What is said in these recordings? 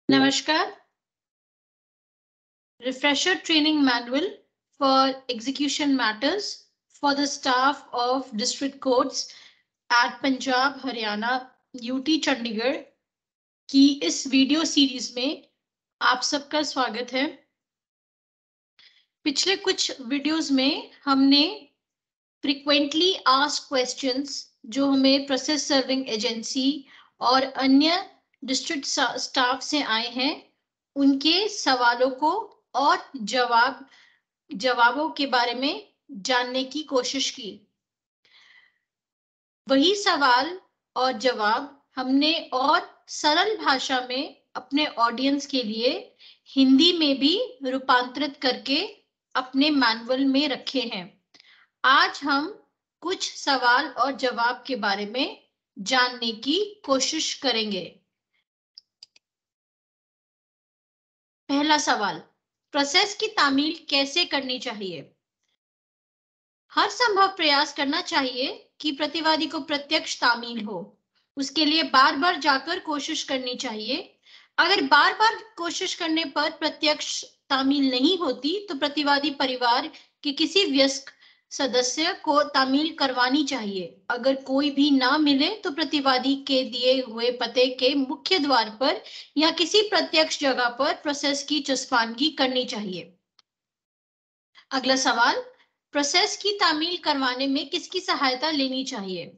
Namaskar. Refresher training manual for execution matters for the staff of district courts at Punjab, Haryana, UT Chandigarh की इस video series में आप सबका स्वागत है। पिछले कुछ वीडियोस में हमने फ्रीक्वेंटली आस्क्ड क्वेश्चंस जो हमें प्रोसेस सर्विंग एजेंसी और अन्य डिस्ट्रिक्ट स्टाफ से आए हैं उनके सवालों को और जवाबों के बारे में जानने की कोशिश की। वही सवाल और जवाब हमने और सरल भाषा में अपने ऑडियंस के लिए हिंदी में भी रूपांतरित करके अपने मैनुअल में रखे हैं। आज हम कुछ सवाल और जवाब के बारे में जानने की कोशिश करेंगे। पहला सवाल, प्रोसेस की तामील कैसे करनी चाहिए? हर संभव प्रयास करना चाहिए कि प्रतिवादी को प्रत्यक्ष तामील हो। उसके लिए बार बार जाकर कोशिश करनी चाहिए। अगर बार बार कोशिश करने पर प्रत्यक्ष तामील नहीं होती तो प्रतिवादी परिवार के किसी वयस्क सदस्य को तामील करवानी चाहिए। अगर कोई भी ना मिले तो प्रतिवादी के दिए हुए पते के मुख्य द्वार पर या किसी प्रत्यक्ष जगह पर प्रोसेस की चस्पानगी करनी चाहिए। अगला सवाल, प्रोसेस की तामील करवाने में किसकी सहायता लेनी चाहिए?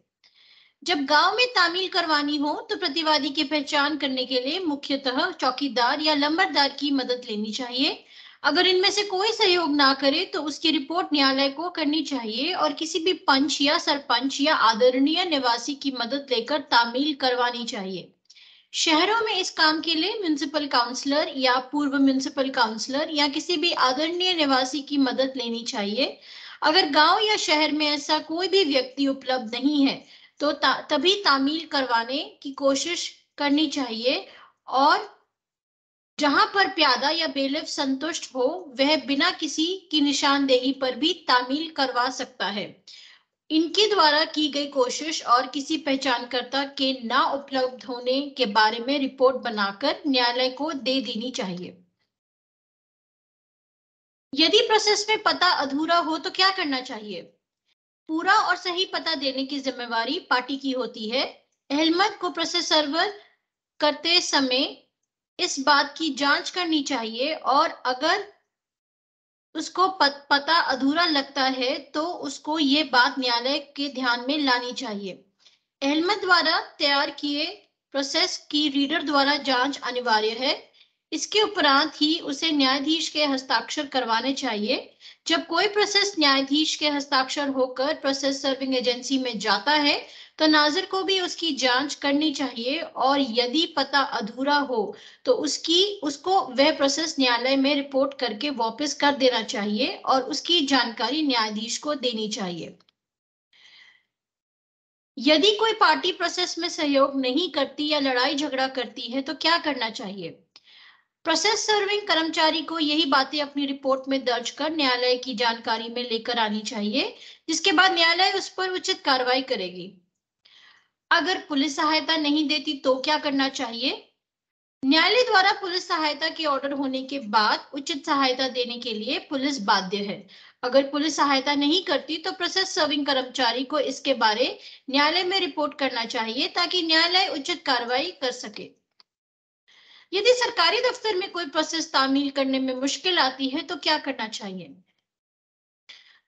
जब गांव में तामील करवानी हो तो प्रतिवादी की पहचान करने के लिए मुख्यतः चौकीदार या लंबरदार की मदद लेनी चाहिए। अगर इनमें से कोई सहयोग ना करे तो उसकी रिपोर्ट न्यायालय को करनी चाहिए और किसी भी पंच या सरपंच या आदरणीय निवासी की मदद लेकर तामील करवानी चाहिए। शहरों में इस काम के लिए म्युनिसिपल काउंसलर या पूर्व म्युनिसिपल काउंसलर या किसी भी आदरणीय निवासी की मदद लेनी चाहिए। अगर गांव या शहर में ऐसा कोई भी व्यक्ति उपलब्ध नहीं है तो तभी तामील करवाने की कोशिश करनी चाहिए और जहां पर प्यादा या बेलिफ संतुष्ट हो वह बिना किसी की निशानदेही पर भी तामील करवा सकता है। इनके द्वारा की गई कोशिश और किसी पहचानकर्ता के ना उपलब्ध होने के बारे में रिपोर्ट बनाकर न्यायालय को दे देनी चाहिए। यदि प्रोसेस में पता अधूरा हो तो क्या करना चाहिए? पूरा और सही पता देने की जिम्मेवारी पार्टी की होती है। अहमद को प्रोसेस सर्वर करते समय इस बात की जांच करनी चाहिए और अगर उसको पता अधूरा लगता है तो उसको ये बात न्यायालय के ध्यान में लानी चाहिए। अहमद द्वारा तैयार किए प्रोसेस की रीडर द्वारा जांच अनिवार्य है। इसके उपरांत ही उसे न्यायाधीश के हस्ताक्षर करवाने चाहिए। जब कोई प्रोसेस न्यायाधीश के हस्ताक्षर होकर प्रोसेस सर्विंग एजेंसी में जाता है तो नाजिर को भी उसकी जांच करनी चाहिए और यदि पता अधूरा हो तो उसको वह प्रोसेस न्यायालय में रिपोर्ट करके वापस कर देना चाहिए और उसकी जानकारी न्यायाधीश को देनी चाहिए। यदि कोई पार्टी प्रोसेस में सहयोग नहीं करती या लड़ाई झगड़ा करती है तो क्या करना चाहिए? प्रोसेस सर्विंग कर्मचारी को यही बातें अपनी रिपोर्ट में दर्ज कर न्यायालय की जानकारी में लेकर आनी चाहिए, जिसके बाद न्यायालय उस पर उचित कार्रवाई करेगी। अगर पुलिस सहायता नहीं देती तो क्या करना चाहिए? न्यायालय द्वारा पुलिस सहायता के ऑर्डर होने के बाद उचित सहायता देने के लिए पुलिस बाध्य है। अगर पुलिस सहायता नहीं करती तो प्रोसेस सर्विंग कर्मचारी को इसके बारे न्यायालय में रिपोर्ट करना चाहिए ताकि न्यायालय उचित कार्रवाई कर सके। यदि सरकारी दफ्तर में कोई प्रोसेस तामील करने में मुश्किल आती है तो क्या करना चाहिए?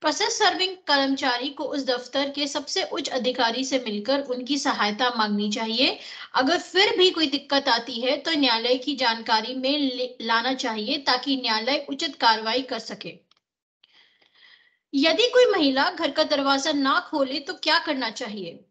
प्रोसेस सर्विंग कर्मचारी को उस दफ्तर के सबसे उच्च अधिकारी से मिलकर उनकी सहायता मांगनी चाहिए। अगर फिर भी कोई दिक्कत आती है तो न्यायालय की जानकारी में लाना चाहिए ताकि न्यायालय उचित कार्रवाई कर सके। यदि कोई महिला घर का दरवाजा ना खोले तो क्या करना चाहिए?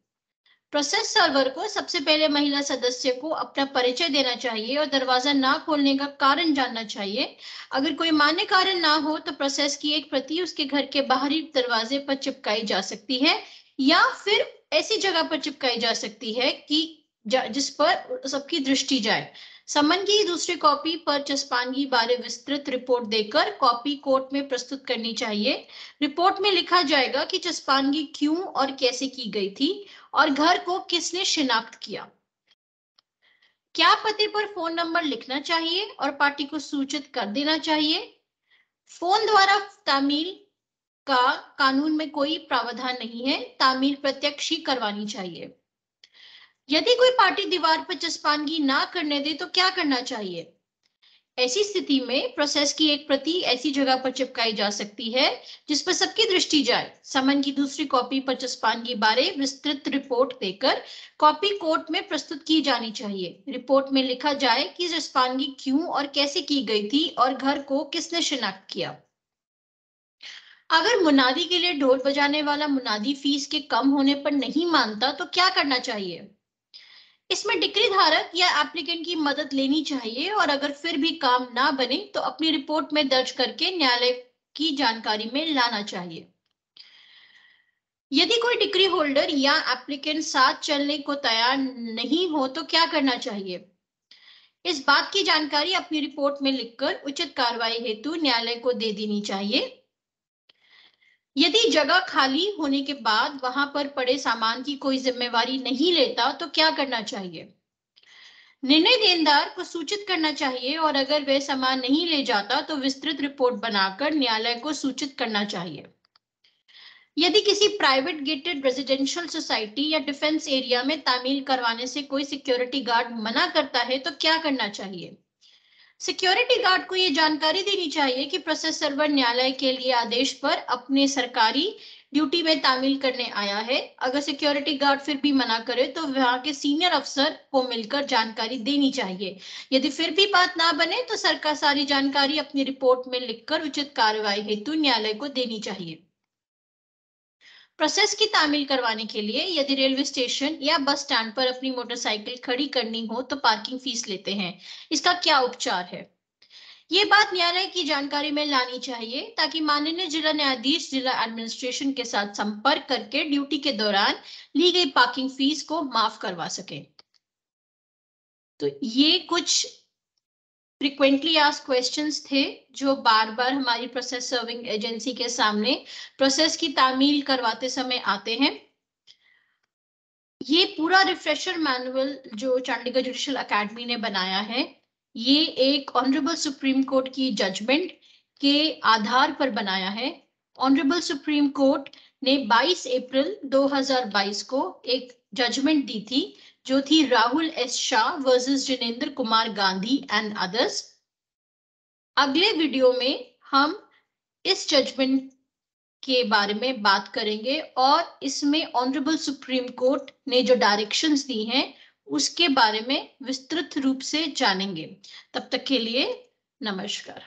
प्रोसेस सर्वर को सबसे पहले महिला सदस्य को अपना परिचय देना चाहिए और दरवाजा ना खोलने का कारण जानना चाहिए। अगर कोई मान्य कारण ना हो तो प्रोसेस की एक प्रति उसके घर के बाहरी दरवाजे पर चिपकाई जा सकती है या फिर ऐसी जगह पर चिपकाई जा सकती है कि जिस पर सबकी दृष्टि जाए। समन की दूसरी कॉपी पर चस्पानगी बारे विस्तृत रिपोर्ट देकर कॉपी कोर्ट में प्रस्तुत करनी चाहिए। रिपोर्ट में लिखा जाएगा कि चस्पानगी क्यों और कैसे की गई थी और घर को किसने शिनाख्त किया। क्या पते पर फोन नंबर लिखना चाहिए और पार्टी को सूचित कर देना चाहिए? फोन द्वारा तामील का कानून में कोई प्रावधान नहीं है, तामील प्रत्यक्ष ही करवानी चाहिए। यदि कोई पार्टी दीवार पर चस्पानगी ना करने दे तो क्या करना चाहिए? ऐसी स्थिति में प्रोसेस की एक प्रति ऐसी जगह पर चिपकाई जा सकती है जिस पर सबकी दृष्टि जाए। समन की दूसरी कॉपी पर चस्पानगी बारे विस्तृत रिपोर्ट देकर कॉपी कोर्ट में प्रस्तुत की जानी चाहिए। रिपोर्ट में लिखा जाए कि चस्पानगी क्यों और कैसे की गई थी और घर को किसने शिनाख्त किया। अगर मुनादी के लिए ढोल बजाने वाला मुनादी फीस के कम होने पर नहीं मानता तो क्या करना चाहिए? इसमें डिक्री धारक या एप्लीकेंट की मदद लेनी चाहिए और अगर फिर भी काम ना बने तो अपनी रिपोर्ट में दर्ज करके न्यायालय की जानकारी में लाना चाहिए। यदि कोई डिक्री होल्डर या एप्लीकेंट साथ चलने को तैयार नहीं हो तो क्या करना चाहिए? इस बात की जानकारी अपनी रिपोर्ट में लिखकर उचित कार्रवाई हेतु न्यायालय को दे देनी चाहिए। यदि जगह खाली होने के बाद वहां पर पड़े सामान की कोई जिम्मेवारी नहीं लेता तो क्या करना चाहिए? निर्णय देनदार को सूचित करना चाहिए और अगर वह सामान नहीं ले जाता तो विस्तृत रिपोर्ट बनाकर न्यायालय को सूचित करना चाहिए। यदि किसी प्राइवेट गेटेड रेजिडेंशियल सोसाइटी या डिफेंस एरिया में तामील करवाने से कोई सिक्योरिटी गार्ड मना करता है तो क्या करना चाहिए? सिक्योरिटी गार्ड को यह जानकारी देनी चाहिए कि प्रोसेस सर्वर न्यायालय के लिए आदेश पर अपने सरकारी ड्यूटी में तामील करने आया है। अगर सिक्योरिटी गार्ड फिर भी मना करे तो वहां के सीनियर अफसर को मिलकर जानकारी देनी चाहिए। यदि फिर भी बात ना बने तो सरकार सारी जानकारी अपनी रिपोर्ट में लिखकर उचित कार्रवाई हेतु न्यायालय को देनी चाहिए। प्रोसेस की तामील करवाने के लिए यदि रेलवे स्टेशन या बस स्टैंड पर अपनी मोटरसाइकिल खड़ी करनी हो तो पार्किंग फीस लेते हैं। इसका क्या उपचार है? ये बात न्यायालय की जानकारी में लानी चाहिए ताकि माननीय जिला न्यायाधीश जिला एडमिनिस्ट्रेशन के साथ संपर्क करके ड्यूटी के दौरान ली गई पार्किंग फीस को माफ करवा सके। तो ये कुछ फ्रीक्वेंटली आस्क्ड क्वेश्चंस थे जो बार बार हमारी प्रोसेस सर्विंग एजेंसी के सामने प्रोसेस की तामील करवाते समय आते हैं। ये पूरा रिफ्रेशर मैनुअल जो चंडीगढ़ जुडिशियल एकेडमी ने बनाया है, ये एक ऑनरेबल सुप्रीम कोर्ट की जजमेंट के आधार पर बनाया है। ऑनरेबल सुप्रीम कोर्ट ने 22 अप्रैल 2022 को एक जजमेंट दी थी जो थी Rahul S Shah versus Jinendra Kumar Gandhi and others. अगले वीडियो में हम इस जजमेंट के बारे में बात करेंगे और इसमें ऑनरेबल सुप्रीम कोर्ट ने जो डायरेक्शंस दी हैं उसके बारे में विस्तृत रूप से जानेंगे। तब तक के लिए नमस्कार।